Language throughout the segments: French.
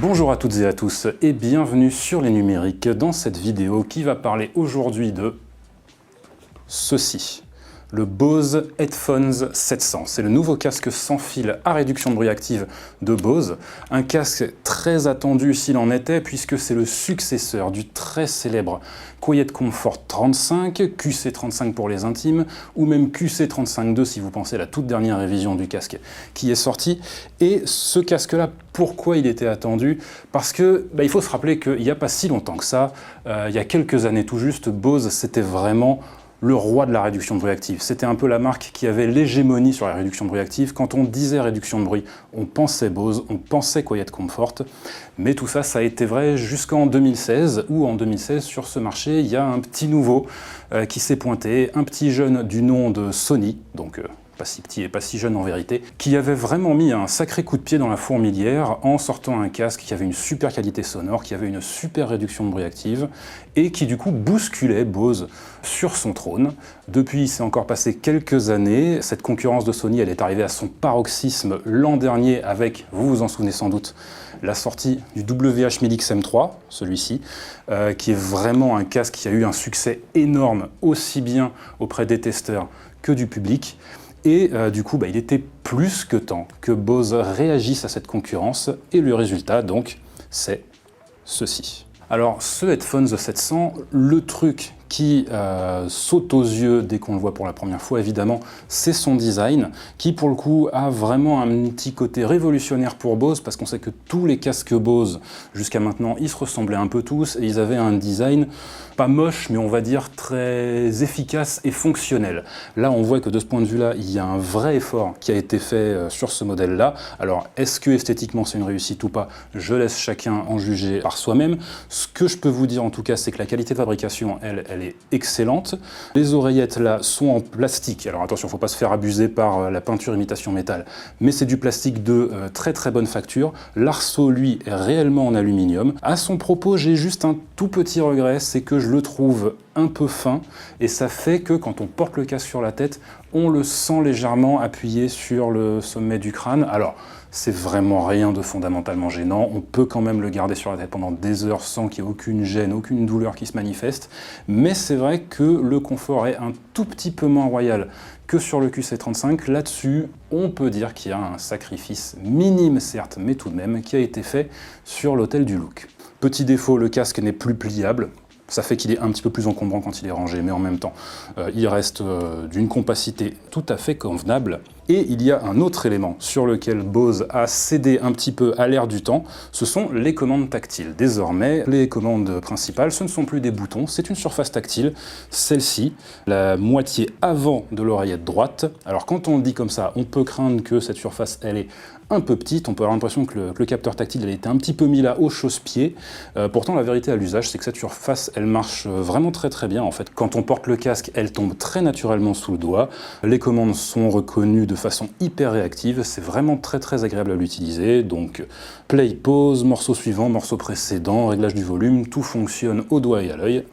Bonjour à toutes et à tous et bienvenue sur les numériques dans cette vidéo qui va parler aujourd'hui de ceci. Le Bose Headphones 700. C'est le nouveau casque sans fil à réduction de bruit active de Bose. Un casque très attendu s'il en était puisque c'est le successeur du très célèbre Quiet Comfort 35, QC35 pour les intimes, ou même QC35-2 si vous pensez à la toute dernière révision du casque qui est sortie. Et ce casque-là, pourquoi il était attendu? Parce que il faut se rappeler qu'il n'y a pas si longtemps que ça, il y a quelques années tout juste, Bose c'était vraiment le roi de la réduction de bruit active. C'était un peu la marque qui avait l'hégémonie sur la réduction de bruit active. Quand on disait réduction de bruit, on pensait Bose, on pensait Quiet Comfort. Mais tout ça, ça a été vrai jusqu'en 2016, où en 2016, sur ce marché, il y a un petit nouveau qui s'est pointé, un petit jeune du nom de Sony, donc pas si petit et pas si jeune en vérité, qui avait vraiment mis un sacré coup de pied dans la fourmilière en sortant un casque qui avait une super qualité sonore, qui avait une super réduction de bruit active, et qui du coup bousculait Bose sur son trône. Depuis, il s'est encore passé quelques années. Cette concurrence de Sony, elle est arrivée à son paroxysme l'an dernier avec, vous vous en souvenez sans doute, la sortie du WH-1000 XM3, celui-ci, qui est vraiment un casque qui a eu un succès énorme, aussi bien auprès des testeurs que du public. Et du coup, il était plus que temps que Bose réagisse à cette concurrence, et le résultat, donc, c'est ceci. Alors, ce Headphones 700, le truc qui saute aux yeux dès qu'on le voit pour la première fois, évidemment, c'est son design, qui pour le coup a vraiment un petit côté révolutionnaire pour Bose, parce qu'on sait que tous les casques Bose, jusqu'à maintenant, ils se ressemblaient un peu tous, et ils avaient un design pas moche, mais on va dire très efficace et fonctionnel. Là, on voit que de ce point de vue-là, il y a un vrai effort qui a été fait sur ce modèle-là. Alors, est-ce que esthétiquement c'est une réussite ou pas? Je laisse chacun en juger par soi-même. Ce que je peux vous dire en tout cas, c'est que la qualité de fabrication, elle est excellente. Les oreillettes là sont en plastique. Alors attention, il ne faut pas se faire abuser par la peinture imitation métal, mais c'est du plastique de très très bonne facture. L'arceau, lui, est réellement en aluminium. À son propos, j'ai juste un tout petit regret, c'est que je le trouve un peu fin, et ça fait que quand on porte le casque sur la tête, on le sent légèrement appuyé sur le sommet du crâne. Alors, c'est vraiment rien de fondamentalement gênant, on peut quand même le garder sur la tête pendant des heures sans qu'il y ait aucune gêne, aucune douleur qui se manifeste, mais c'est vrai que le confort est un tout petit peu moins royal que sur le QC35. Là-dessus, on peut dire qu'il y a un sacrifice minime certes, mais tout de même, qui a été fait sur l'autel du look. Petit défaut, le casque n'est plus pliable. Ça fait qu'il est un petit peu plus encombrant quand il est rangé, mais en même temps, il reste d'une compacité tout à fait convenable. Et il y a un autre élément sur lequel Bose a cédé un petit peu à l'air du temps, ce sont les commandes tactiles. Désormais, les commandes principales, ce ne sont plus des boutons, c'est une surface tactile, celle-ci, la moitié avant de l'oreillette droite. Alors quand on le dit comme ça, on peut craindre que cette surface, elle est un peu petite, on peut avoir l'impression que le capteur tactile elle était un petit peu mis là au chausse-pied. Pourtant la vérité à l'usage, c'est que cette surface elle marche vraiment très très bien en fait. Quand on porte le casque, elle tombe très naturellement sous le doigt, les commandes sont reconnues de façon hyper réactive, c'est vraiment très très agréable à l'utiliser. Donc play, pause, morceau suivant, morceau précédent, réglage du volume, tout fonctionne au doigt et à l'œil.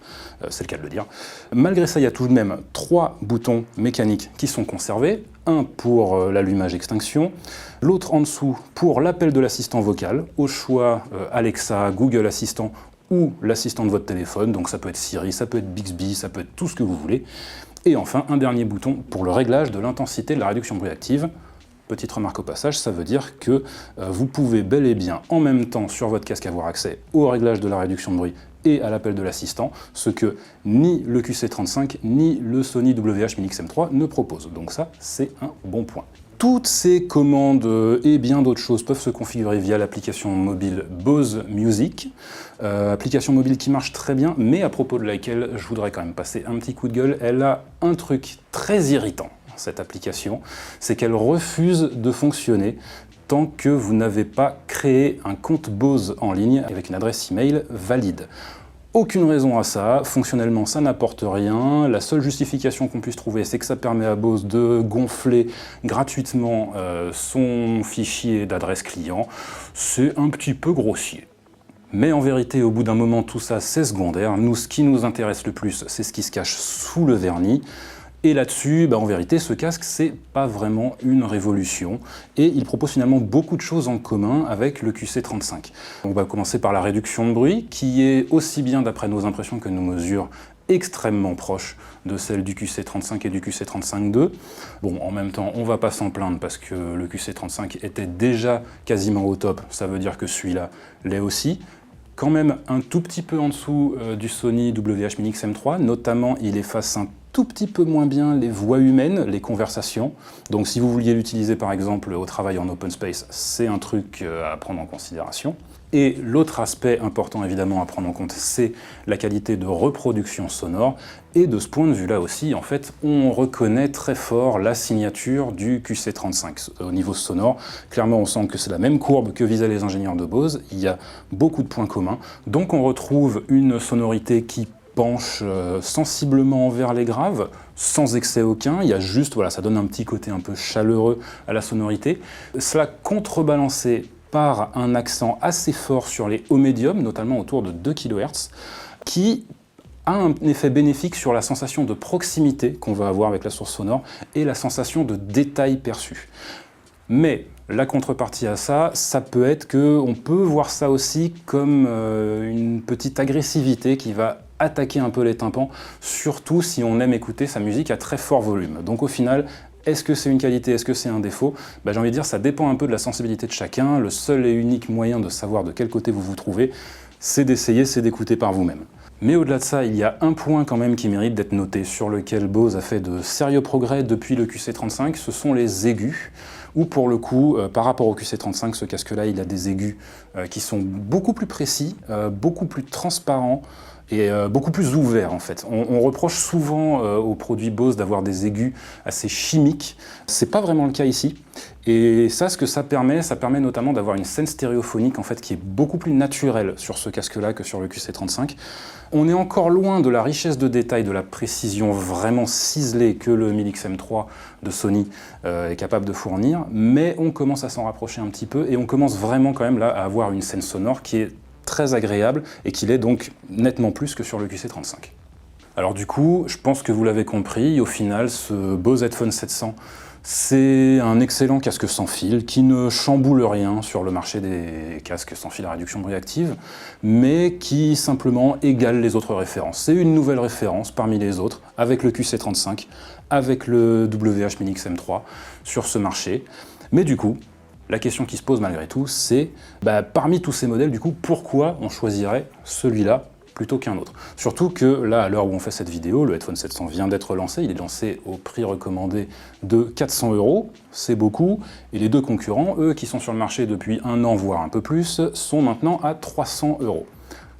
C'est le cas de le dire. Malgré ça, il y a tout de même 3 boutons mécaniques qui sont conservés. Un pour l'allumage-extinction, l'autre en dessous pour l'appel de l'assistant vocal, au choix Alexa, Google Assistant ou l'assistant de votre téléphone, donc ça peut être Siri, ça peut être Bixby, ça peut être tout ce que vous voulez. Et enfin, un dernier bouton pour le réglage de l'intensité de la réduction de bruit active. Petite remarque au passage, ça veut dire que vous pouvez bel et bien en même temps sur votre casque avoir accès au réglage de la réduction de bruit et à l'appel de l'assistant, ce que ni le QC35 ni le Sony WH-1000 XM3 ne proposent. Donc ça, c'est un bon point. Toutes ces commandes et bien d'autres choses peuvent se configurer via l'application mobile Bose Music, application mobile qui marche très bien, mais à propos de laquelle je voudrais quand même passer un petit coup de gueule. Elle a un truc très irritant, cette application, c'est qu'elle refuse de fonctionner tant que vous n'avez pas créé un compte Bose en ligne avec une adresse email valide. Aucune raison à ça, fonctionnellement ça n'apporte rien, la seule justification qu'on puisse trouver c'est que ça permet à Bose de gonfler gratuitement son fichier d'adresse client. C'est un petit peu grossier. Mais en vérité, au bout d'un moment, tout ça c'est secondaire. Nous, ce qui nous intéresse le plus, c'est ce qui se cache sous le vernis. Et là-dessus, en vérité, ce casque, c'est pas vraiment une révolution. Et il propose finalement beaucoup de choses en commun avec le QC35. On va commencer par la réduction de bruit, qui est aussi bien, d'après nos impressions que nos mesures, extrêmement proche de celle du QC35 et du QC35-2. Bon, en même temps, on va pas s'en plaindre parce que le QC35 était déjà quasiment au top, ça veut dire que celui-là l'est aussi. Quand même un tout petit peu en dessous du Sony WH-Mini XM3, notamment il efface un tout petit peu moins bien les voix humaines, les conversations. Donc si vous vouliez l'utiliser par exemple au travail en open space, c'est un truc à prendre en considération. Et l'autre aspect important évidemment à prendre en compte, c'est la qualité de reproduction sonore. Et de ce point de vue-là aussi, en fait, on reconnaît très fort la signature du QC35 au niveau sonore. Clairement, on sent que c'est la même courbe que visaient les ingénieurs de Bose. Il y a beaucoup de points communs. Donc on retrouve une sonorité qui penche sensiblement vers les graves, sans excès aucun. Il y a juste, voilà, ça donne un petit côté un peu chaleureux à la sonorité. Cela contrebalancé par un accent assez fort sur les hauts médiums, notamment autour de 2 kHz, qui a un effet bénéfique sur la sensation de proximité qu'on va avoir avec la source sonore et la sensation de détail perçu. Mais la contrepartie à ça, ça peut être qu'on peut voir ça aussi comme une petite agressivité qui va attaquer un peu les tympans, surtout si on aime écouter sa musique à très fort volume. Donc au final, est-ce que c'est une qualité, est-ce que c'est un défaut? J'ai envie de dire, ça dépend un peu de la sensibilité de chacun. Le seul et unique moyen de savoir de quel côté vous vous trouvez, c'est d'essayer, c'est d'écouter par vous-même. Mais au-delà de ça, il y a un point quand même qui mérite d'être noté, sur lequel Bose a fait de sérieux progrès depuis le QC35, ce sont les aigus, où pour le coup, par rapport au QC35, ce casque-là, il a des aigus qui sont beaucoup plus précis, beaucoup plus transparents, et beaucoup plus ouvert en fait. On reproche souvent aux produits Bose d'avoir des aigus assez chimiques. C'est pas vraiment le cas ici. Et ça, ce que ça permet notamment d'avoir une scène stéréophonique en fait qui est beaucoup plus naturelle sur ce casque-là que sur le QC35. On est encore loin de la richesse de détail, de la précision vraiment ciselée que le Mini XM3 de Sony est capable de fournir, mais on commence à s'en rapprocher un petit peu et on commence vraiment quand même là à avoir une scène sonore qui est très agréable et qu'il est donc nettement plus que sur le QC35. Alors du coup, je pense que vous l'avez compris, au final, ce Bose Headphone 700, c'est un excellent casque sans fil qui ne chamboule rien sur le marché des casques sans fil à réduction de bruit active, mais qui simplement égale les autres références. C'est une nouvelle référence parmi les autres, avec le QC35, avec le WH-Mini XM3 sur ce marché. Mais du coup, la question qui se pose malgré tout, c'est parmi tous ces modèles, du coup, pourquoi on choisirait celui-là plutôt qu'un autre? Surtout que là, à l'heure où on fait cette vidéo, le Headphone 700 vient d'être lancé, il est lancé au prix recommandé de 400 €, c'est beaucoup, et les deux concurrents, eux, qui sont sur le marché depuis 1 an, voire un peu plus, sont maintenant à 300 €.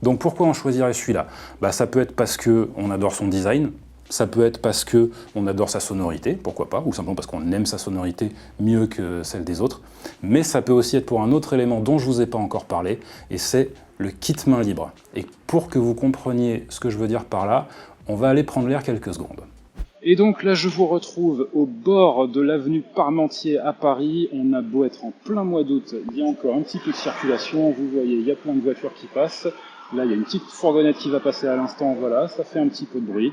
Donc pourquoi on choisirait celui-là? Ça peut être parce qu'on adore son design, ça peut être parce qu'on adore sa sonorité, pourquoi pas, ou simplement parce qu'on aime sa sonorité mieux que celle des autres. Mais ça peut aussi être pour un autre élément dont je ne vous ai pas encore parlé, et c'est le kit main libre. Et pour que vous compreniez ce que je veux dire par là, on va aller prendre l'air quelques secondes. Et donc là, je vous retrouve au bord de l'avenue Parmentier à Paris. On a beau être en plein mois d'août, il y a encore un petit peu de circulation. Vous voyez, il y a plein de voitures qui passent. Là, il y a une petite fourgonnette qui va passer à l'instant, voilà, ça fait un petit peu de bruit.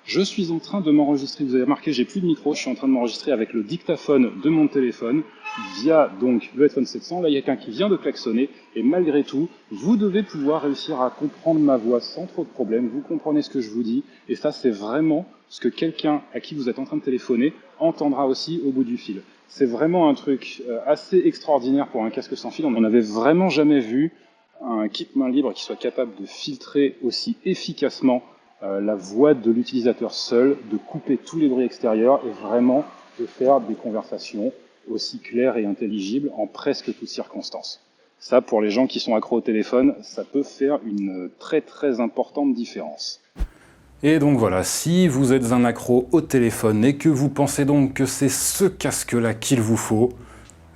Je suis en train de m'enregistrer, vous avez remarqué, j'ai plus de micro, je suis en train de m'enregistrer avec le dictaphone de mon téléphone via donc le Headphone 700. Là, il y a quelqu'un qui vient de klaxonner et malgré tout, vous devez pouvoir réussir à comprendre ma voix sans trop de problèmes. Vous comprenez ce que je vous dis et ça, c'est vraiment ce que quelqu'un à qui vous êtes en train de téléphoner entendra aussi au bout du fil. C'est vraiment un truc assez extraordinaire pour un casque sans fil. On n'avait vraiment jamais vu un kit main libre qui soit capable de filtrer aussi efficacement la voix de l'utilisateur seul, de couper tous les bruits extérieurs et vraiment de faire des conversations aussi claires et intelligibles en presque toutes circonstances. Ça, pour les gens qui sont accros au téléphone, ça peut faire une très très importante différence. Et donc voilà, si vous êtes un accro au téléphone et que vous pensez donc que c'est ce casque-là qu'il vous faut,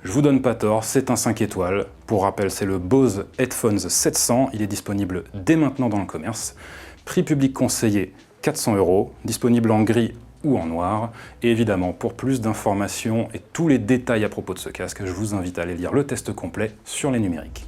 je vous donne pas tort, c'est un 5 étoiles. Pour rappel, c'est le Bose Headphones 700, il est disponible dès maintenant dans le commerce. Prix public conseillé 400 €, disponible en gris ou en noir. Et évidemment, pour plus d'informations et tous les détails à propos de ce casque, je vous invite à aller lire le test complet sur les numériques.